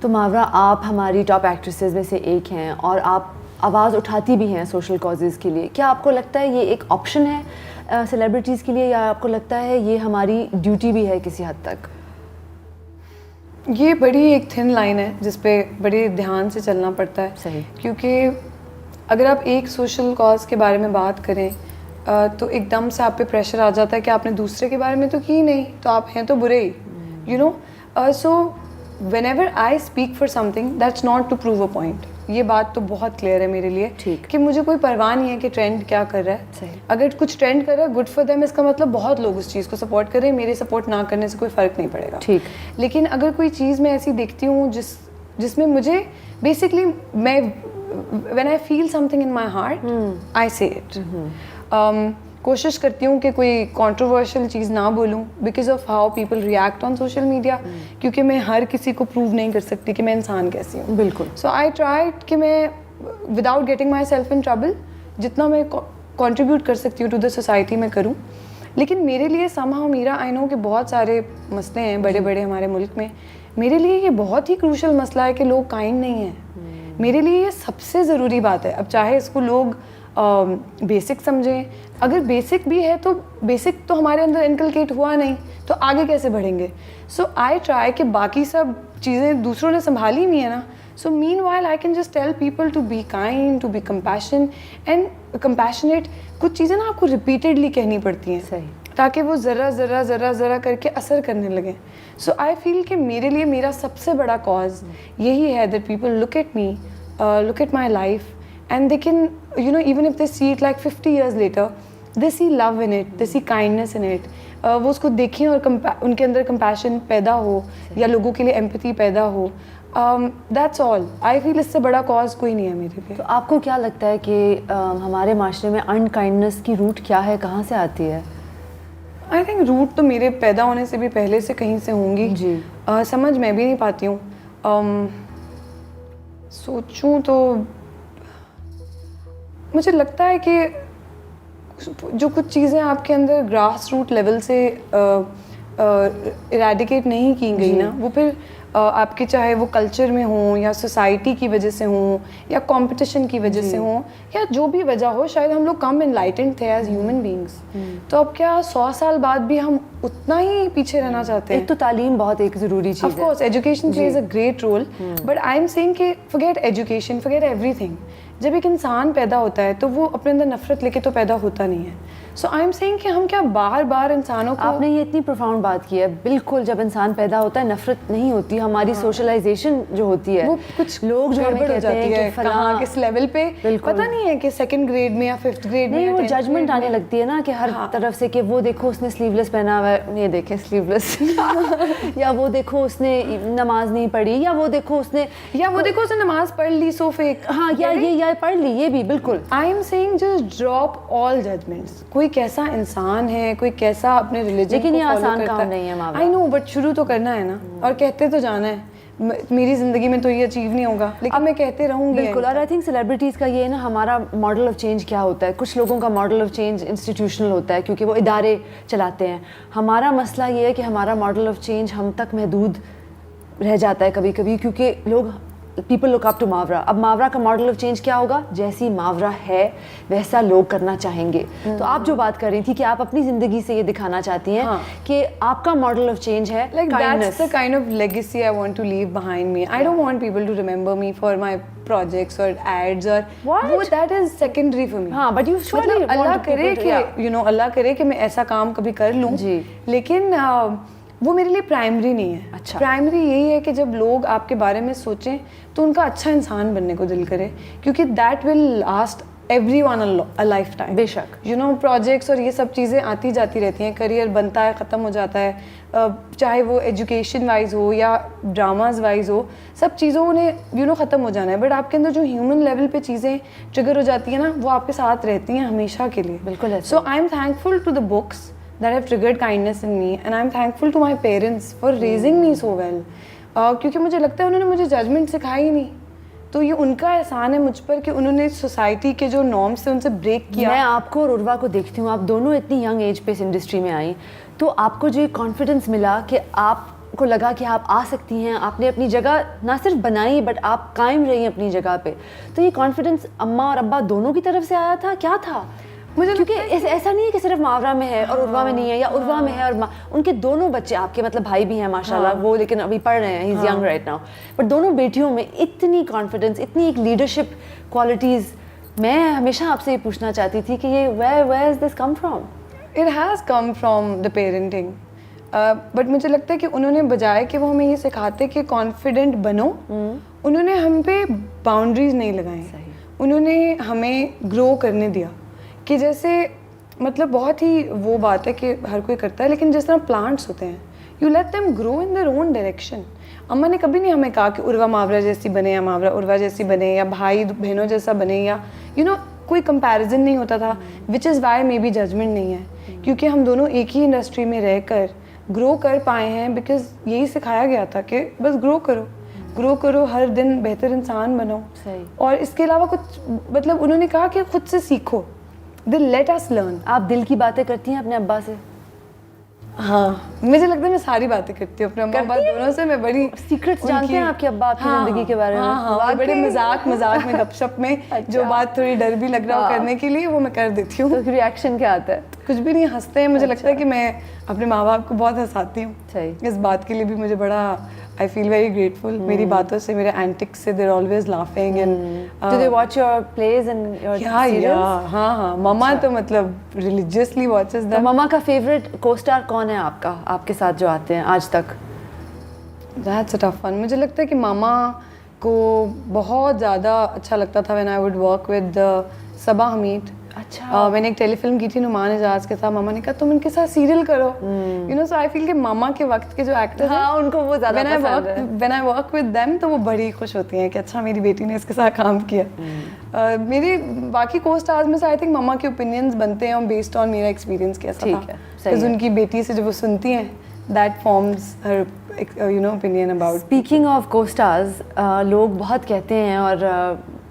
तो मावरा, आप हमारी टॉप एक्ट्रेसेस में से एक हैं और आप आवाज़ उठाती भी हैं सोशल कॉजेज़ के लिए। क्या आपको लगता है ये एक ऑप्शन है सेलिब्रिटीज़ के लिए, या आपको लगता है ये हमारी ड्यूटी भी है किसी हद तक? ये बड़ी एक थिन लाइन है जिस पे बड़े ध्यान से चलना पड़ता है। सही। क्योंकि अगर आप एक सोशल कॉज के बारे में बात करें तो एकदम से आप पे प्रेशर आ जाता है कि आपने दूसरे के बारे में तो की नहीं, तो आप हैं तो बुरे ही, you know. So whenever I speak for something that's not to prove a point. ये बात तो बहुत क्लियर है मेरे लिए ठीक। कि मुझे कोई परवाह नहीं है कि ट्रेंड क्या कर रहा है। सही। अगर कुछ ट्रेंड कर रहा है, गुड फॉर देम, इसका मतलब बहुत लोग उस चीज़ को सपोर्ट करें, मेरे सपोर्ट ना करने से कोई फ़र्क नहीं पड़ेगा। ठीक। लेकिन अगर कोई चीज़ मैं ऐसी देखती हूँ जिसमें मुझे बेसिकली मैं when I feel something in my heart I से इट। कोशिश करती हूँ कि कोई कंट्रोवर्शियल चीज़ ना बोलूँ because of how people react on social media, क्योंकि मैं हर किसी को प्रूव नहीं कर सकती कि मैं इंसान कैसी हूँ। बिल्कुल। सो आई ट्राइड कि मैं without getting my self in trouble जितना मैं कंट्रीब्यूट कर सकती हूँ टू द सोसाइटी में करूँ। लेकिन मेरे लिए समहाउ मीरा, आई नो कि बहुत सारे मसले हैं बड़े बड़े हमारे मुल्क में, मेरे लिए ये बहुत ही क्रूशल मसला है कि लोग काइंड नहीं हैं। मेरे लिए ये सबसे ज़रूरी बात है। अब चाहे इसको लोग बेसिक समझें, अगर बेसिक भी है तो बेसिक तो हमारे अंदर इनकलकेट हुआ नहीं, तो आगे कैसे बढ़ेंगे। सो आई ट्राई कि बाकी सब चीज़ें दूसरों ने संभाली हुई है ना, so meanwhile I can just tell people to be kind, to be compassionate. कुछ चीज़ें ना आपको रिपीटेडली कहनी पड़ती हैं। सही। ताकि वो ज़रा ज़रा ज़रा ज़रा करके असर करने लगे। सो आई फील कि मेरे लिए मेरा सबसे बड़ा कॉज यही है that people look at me, look at my life, and they can, you know, even if they see it like 50 years later, they see love in it, they see kindness in it. वो उसको देखें और उनके अंदर compassion पैदा हो या लोगों के लिए empathy पैदा हो। That's all. I feel इससे बड़ा cause कोई नहीं है मेरे लिए। तो आपको क्या लगता है कि हमारे माशरे में अनकाइंडनेस की रूट क्या है, कहाँ से आती है? I think रूट तो मेरे पैदा होने से भी पहले से कहीं से होंगी जी। समझ मैं भी नहीं पाती हूँ। सोचूं तो मुझे लगता है कि जो कुछ चीज़ें आपके अंदर ग्रास रूट लेवल से इरेडिकेट नहीं की गई ना, वो फिर आपके चाहे वो कल्चर में हो या सोसाइटी की वजह से हो या कंपटीशन की वजह से हो या जो भी वजह हो, शायद हम लोग कम एनलाइटेंड थे एज ह्यूमन बीइंग्स। तो अब क्या 100 साल बाद भी हम उतना ही पीछे रहना चाहते हैं? एक तो तालीम बहुत एक ज़रूरी चीज़ है। Of course education plays a great role, but I am saying कि फॉरगेट एजुकेशन, फॉरगेट एवरीथिंग। जब एक इंसान पैदा होता है तो वो अपने अंदर नफरत लेके तो पैदा होता नहीं है। सो आई एम सेइंग कि हम क्या बार बार इंसानों को, आपने ये इतनी प्रोफाउंड बात की है। बिल्कुल, जब इंसान पैदा होता है नफरत नहीं होती, हमारी सोशलाइजेशन जो होती है, वो कुछ लोग जो हमें गड़बड़ हो कहते हैं जाती है कि कहाँ किस लेवल पे पता नहीं है कि 2nd ग्रेड में या 5th ग्रेड में, नहीं, वो 10th जजमेंट grade आने में। लगती है ना कि हर तरफ से कि वो देखो उसने स्लीवलेस पहना हुआ है, ये देखे स्लीवलेस या वो देखो उसने नमाज नहीं पढ़ी, या वो देखो उसने नमाज पढ़ ली सो फेक। हाँ, या पढ़ ली, ये भी बिल्कुल। I am saying just drop all judgments. कोई कैसा इंसान है, कोई कैसा अपने रिलीजन लेकिन को ये फॉलो आसान करता काम नहीं है मामा। आई नो, बट शुरू तो करना है ना, और कहते तो जाना है। मेरी ज़िंदगी में तो ये अचीव नहीं होगा, लेकिन मैं कहते रहूँगी। बिल्कुल। और आई थिंक सेलिब्रिटीज़ का ये है ना, हमारा मॉडल ऑफ चेंज क्या होता है। कुछ लोगों का मॉडल ऑफ चेंज इंस्टीट्यूशनल होता है क्योंकि वो इदारे चलाते हैं। हमारा मसला ये है कि हमारा मॉडल ऑफ चेंज हम तक महदूद रह जाता है कभी कभी, क्योंकि लोग पीपल लुक अप टू मावरा। अब मावरा का मॉडल ऑफ चेंज क्या होगा? जैसी मावरा है वैसा लोग करना चाहेंगे। तो आप जो बात कर रही थी कि आप अपनी ज़िंदगी से ये दिखाना चाहती हैं कि आपका मॉडल ऑफ चेंज है like kindness. that's the kind of legacy I want to leave behind me. I don't want people to remember me for my projects or ads or What? that is secondary for me. हाँ, but you surely मतलब want अल्लाह people करे to- कि yeah. you know, अल्लाह करे कि मैं ऐसा काम कभी कर लूँ जी। लेकिन वो मेरे लिए प्राइमरी नहीं है। अच्छा। प्राइमरी यही है कि जब लोग आपके बारे में सोचें तो उनका अच्छा इंसान बनने को दिल करे, क्योंकि that will last everyone a lifetime। बेशक। you know, प्रोजेक्ट्स और ये सब चीज़ें आती जाती रहती हैं, करियर बनता है ख़त्म हो जाता है, चाहे वो एजुकेशन वाइज हो या ड्रामाज वाइज हो, सब चीज़ों ने यू नो ख़त्म हो जाना है। बट आपके अंदर जो ह्यूमन लेवल पे चीज़ें ट्रिगर हो जाती हैं ना, वो आपके साथ रहती हैं हमेशा के लिए। बिल्कुल है। So I am thankful to the books that have triggered kindness in me, and I'm thankful to my parents for raising me so well। क्योंकि मुझे लगता है उन्होंने मुझे जजमेंट सिखाई ही नहीं, तो ये उनका एहसान है मुझ पर कि उन्होंने सोसाइटी के जो नॉर्म्स थे उनसे ब्रेक किया। मैं आपको और उर्वा को देखती हूँ, आप दोनों इतनी यंग एज पे इस इंडस्ट्री में आई, तो आपको जो कॉन्फिडेंस मिला कि आप को लगा कि आप आ सकती हैं, आपने अपनी जगह ना सिर्फ बनाई बट आप कायम रही अपनी जगह पे, तो ये कॉन्फिडेंस अम्मा और अब्बा दोनों की तरफ से आया था, क्या था? मुझे क्योंकि ऐसा नहीं है कि सिर्फ मावरा में है और उर्वा में नहीं है, या उर्वा में है और उनके दोनों बच्चे, आपके मतलब भाई भी हैं माशाल्लाह, वो लेकिन अभी पढ़ रहे हैं, he is young right now, but दोनों बेटियों में इतनी कॉन्फिडेंस, इतनी एक लीडरशिप क्वालिटीज़, मैं हमेशा आपसे ये पूछना चाहती थी कि ये where is this come from? It has come from the parenting, but मुझे लगता है कि उन्होंने बजाय कि वो हमें ये सिखाते कि कॉन्फिडेंट बनो, उन्होंने हम पे बाउंड्रीज नहीं लगाई, उन्होंने हमें ग्रो करने दिया। कि जैसे मतलब बहुत ही वो बात है कि हर कोई करता है, लेकिन जिस तरह प्लांट्स होते हैं, you let them grow in their own direction. अम्मा ने कभी नहीं हमें कहा कि उर्वा मावरा जैसी बने या मावरा उर्वा जैसी बने, या भाई बहनों जैसा बने, या कोई कंपैरिजन नहीं होता था, which is why maybe judgment नहीं है, क्योंकि हम दोनों एक ही इंडस्ट्री में रहकर ग्रो कर पाए हैं, बिकॉज यही सिखाया गया था कि बस ग्रो करो, हर दिन बेहतर इंसान बनो। सही। और इसके अलावा कुछ मतलब उन्होंने कहा कि खुद से सीखो, दे लेट अस लर्न। आप दिल की बातें करती हैं अपने अब्बा से? हाँ, मुझे लगता है मैं सारी बातें करती हूँ अपने अम्मा अब्बा दोनों से। मैं बड़ी सीक्रेट्स जानते हैं आपके अब्बा आपकी ज़िंदगी के बारे में? हाँ, और बड़े मजाक में गपशप में जो बात थोड़ी डर भी लग रहा हो करने के लिए, वो मैं कर देती हूँ। तो रिएक्शन क्या आता है? कुछ भी नहीं, हंसते हैं। मुझे लगता है कि मैं अपने माँ बाप को बहुत हंसाती हूँ। सही। इस बात के लिए भी मुझे बड़ा आई फील वेरी ग्रेटफुल। मेरी बातों से, मेरे एंटिक्स से, they're always laughing and do they watch your plays and your serials? हाँ, मम्मा तो मतलब रिलीजियसली वॉचेस तो दैम। मम्मा का फेवरेट को-स्टार कौन है आपका, आपके साथ जो आते हैं आज तक? That's a tough one. मुझे लगता है कि मामा को बहुत ज़्यादा अच्छा लगता था when I would work with Saba Hamid. अच्छा। मैंने एक टेलीफिल्म की थी नुमान एजाज के साथ, मामा ने कहा तुम इनके साथ सीरियल करो। सो आई फील कि मामा के वक्त के जो एक्टर्स हैं, उनको वो ज़्यादा पसंद है। When I work with them, तो वो बड़ी खुश होती हैं कि अच्छा मेरी बेटी ने इसके साथ काम किया। मेरे बाकी को स्टार्स में से आई थिंक मामा के ओपिनियंस बनते हैं बेस्ड ऑन मेरा एक्सपीरियंस कैसा था। बिकॉज उनकी बेटी से जब वो सुनती हैं, that forms her opinion about. Speaking of को-स्टार्स, लोग बहुत कहते हैं और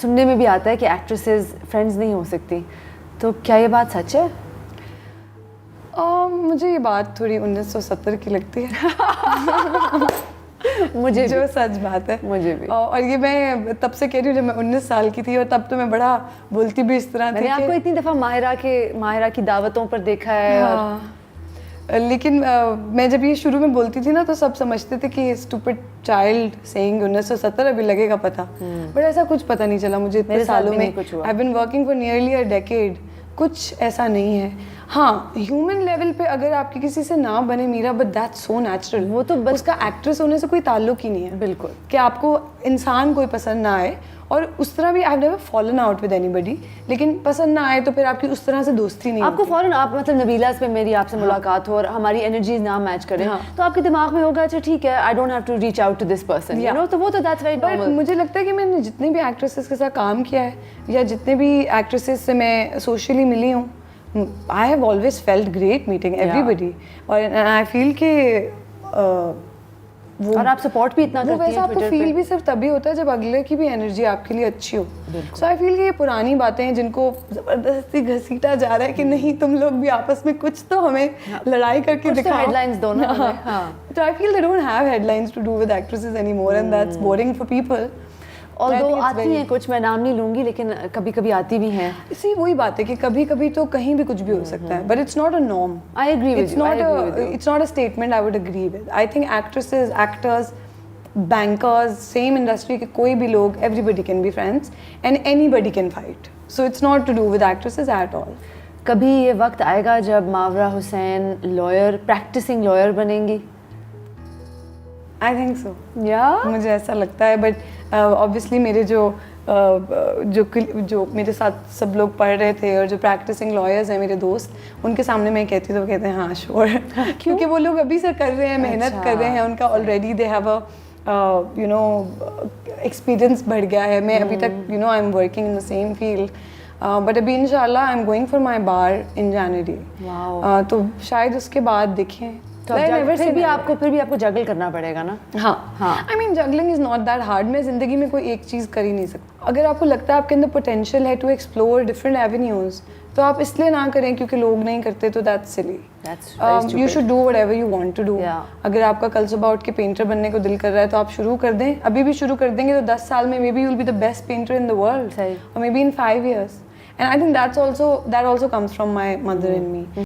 सुनने में भी आता है कि एक्ट्रेसेस फ्रेंड्स नहीं हो सकती, तो क्या ये बात सच है? मुझे ये बात थोड़ी 1970 की लगती है। मुझे जो सच बात है मुझे भी। और ये मैं तब से कह रही हूँ जब मैं 19 साल की थी, और तब तो मैं बड़ा बोलती भी इस तरह थी। मैंने आपको इतनी दफ़ा माहिरा की दावतों पर देखा है। हाँ, लेकिन मैं जब ये शुरू में बोलती थी ना, तो सब समझते थे कि स्टूपिड चाइल्ड सेइंग 1970, अभी लगेगा पता, बट ऐसा कुछ पता नहीं चला मुझे इतने सालों में। I have been working for nearly a decade, कुछ ऐसा नहीं है। हाँ, ह्यूमन लेवल पे अगर आपकी किसी से ना बने Meera, but that's so natural. वो तो बस उसका एक्ट्रेस होने से कोई ताल्लुक ही नहीं है। बिल्कुल, कि आपको इंसान कोई पसंद ना आए, और उस तरह भी I have never fallen out with anybody, लेकिन पसंद ना आए तो फिर आपकी उस तरह से दोस्ती नहीं आपको फॉरन, आप मतलब नबीलास पे मेरी आपसे मुलाकात हो और हमारी एनर्जीज ना मैच करें, तो आपके दिमाग में होगा अच्छा ठीक है, I don't have to reach out to this person, you know, तो वो तो दैट्स वेरी नॉर्मल। मुझे लगता है कि मैंने जितने भी एक्ट्रेसेस के साथ काम किया है, या जितने भी एक्ट्रेसेस से मैं सोशली मिली हूँ, I have always felt great meeting everybody, और आई फील के और आप सपोर्ट भी इतना करती हैं। वैसा आपको फील भी सिर्फ तभी होता है जब अगले की भी एनर्जी आपके लिए अच्छी हो। सो आई फील कि ये पुरानी बातें हैं जिनको जबरदस्ती घसीटा जा रहा है कि नहीं तुम लोग भी आपस में कुछ तो हमें लड़ाई करके दिखाओ। हेडलाइंस दोनों। तो I feel they don't have headlines to do with actresses anymore, and that's boring for people. और दो आती हैं कुछ, मैं नाम नहीं लूंगी, लेकिन कभी कभी आती भी हैं। इसी वही बात है कि कभी कभी तो कहीं भी कुछ भी हो सकता है, but it's not a norm. I agree with you. It's not a statement I would agree with. I think actresses, actors, bankers, same industry के कोई भी लोग, everybody can be friends and anybody can fight. So it's not to do with actresses at all. कभी ये वक्त आएगा जब Mawra Hussain lawyer, practising lawyer बनेंगी? आई थिंक सो, या मुझे ऐसा लगता है, बट ऑब्वियसली मेरे जो मेरे साथ सब लोग पढ़ रहे थे और जो प्रैक्टिसिंग लॉयर्स हैं मेरे दोस्त, उनके सामने मैं कहती तो वो कहते हैं हाँ श्योर। क्योंकि वो लोग अभी से कर रहे हैं, मेहनत कर रहे हैं, उनका already they have a experience बढ़ गया है। मैं अभी तक I am working in the same field, but अभी इंशाल्लाह I am going for my bar in January. तो शायद उसके बाद देखें तो अब I never फिर say भी never. आपको जगल करना पड़ेगा ना। हाँ I mean juggling is not that hard. मैं ज़िंदगी में कोई एक चीज़ कर ही नहीं सकती। अगर आपको लगता है आपके अंदर पोटेंशियल है टू एक्सप्लोर डिफरेंट एवेन्यूज़, तो आप इसलिए ना करें क्योंकि लोग नहीं करते, तो that's silly. That's very stupid. You should do whatever you want to do. Yeah. अगर आपका कल सुबह उठ के पेंटर बनने को दिल कर रहा है तो आप शुरू कर दें। अभी भी शुरू कर देंगे तो 10 साल में may be you will be the best painter in the world, सही। और may be in 5 years। And I think that also comes from my mother and me.